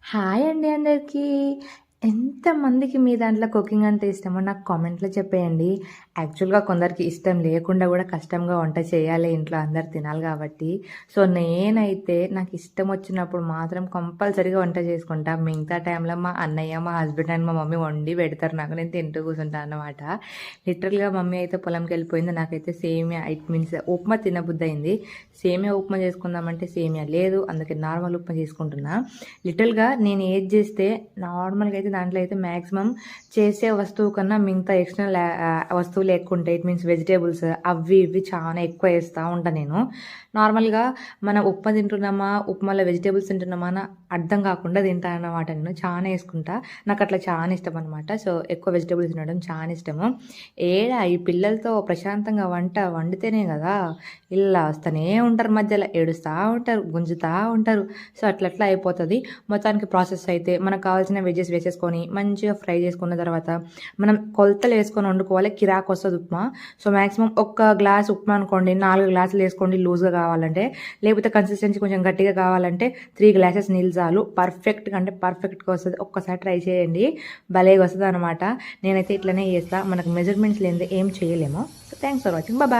Hi అండి అందరికీ. ఎంతమందికి మీ దాంట్లో కుకింగ్ అంటే ఇష్టమో నాకు కామెంట్‌లో చెప్పేయండి. యాక్చువల్‌గా కొందరికి ఇష్టం లేకుండా గూడా కష్టంగా వంట చేయాలి, ఇంట్లో అందరూ తినాలి గాబట్టి. సో, నేనైతే నాకు ఇష్టం వచ్చినప్పుడు మాత్రం కంపల్సరీగా వంట చేసుకుంటా. మిగతా టైంలో మా అన్నయ్య, మా హస్బెండ్ అండ్ మా మమ్మీ వండి పెడతారు నాకు. నేను తింటూ కూర్చుంటా అన్నమాట. లిటరల్‌గా మమ్మీ అయితే పొలంకెళ్ళిపోయింది. నాకైతే సేమియా ఇట్ మీన్స్ ఉప్మా తినబుద్దయింది. సేమియా ఉప్మా చేసుకుందామంటే సేమియా లేదు. అందుకే నార్మల్ ఉప్మా చేసుకుంటున్నా. లిటిల్‌గా నేను ఏది చేస్తే నార్మల్‌గా అయితే దాంట్లో అయితే మాక్సిమం చేసే వస్తువు కన్నా మిగతా ఎక్స్‌ట్రా వస్తువులు ఎక్కువుంటాయి. ఇట్ మీన్స్ వెజిటబుల్స్ అవి ఇవి చాలా ఎక్కువ ఏస్తా ఉంటా నేను. నార్మల్‌గా మనం ఉప్మా తింటున్నామా, ఉప్మాలో వెజిటబుల్స్ తింటున్నామా అని అర్థం కాకుండా తింటా అన్నమాట నేను. చానా ఏసుకుంటా. నాకట్లా చానా ఇష్టమనమాట. సో, ఎక్కువ వెజిటబుల్స్ తినడం చానా ఇష్టము. ఈ పిల్లలతో ప్రశాంతంగా వంట వండితేనే గదా! ఇలా వస్తనే ఉంటారు మధ్యలో. ఏడుస్తా ఉంటారు, గుంజుతా ఉంటారు. సో, అట్లట్లా అయిపోతది. మొత్తానికి ప్రాసెస్ అయితే మనకు కావాల్సిన వెజ్జెస్ వేసేసుకొని మంచిగా ఫ్రై చేసుకున్న తర్వాత మనం కొలతలు వేసుకొని వండుకోవాలి. కిరాకొస్తది ఉప్మా. సో, మాక్సిమం ఒక్క గ్లాస్ ఉప్మా అనుకోండి 4 గ్లాసులు వేసుకోండి లూజ్‌గా కావాలంటే. లేకపోతే కన్సిస్టెన్సీ కొంచెం గట్టిగా కావాలంటే 3 గ్లాసెస్ నీళ్ళు చాలు. పర్ఫెక్ట్‌గా అంటే పర్ఫెక్ట్‌గా వస్తది. ఒక్కసారి ట్రై చేయండి. భలేగా వస్తదనమాట. నేనైతే ఇట్లనే చేస్తా. మనకు మెజర్‌మెంట్స్ లేనిదే ఏం చేయలేము. So, thanks for watching. Bye.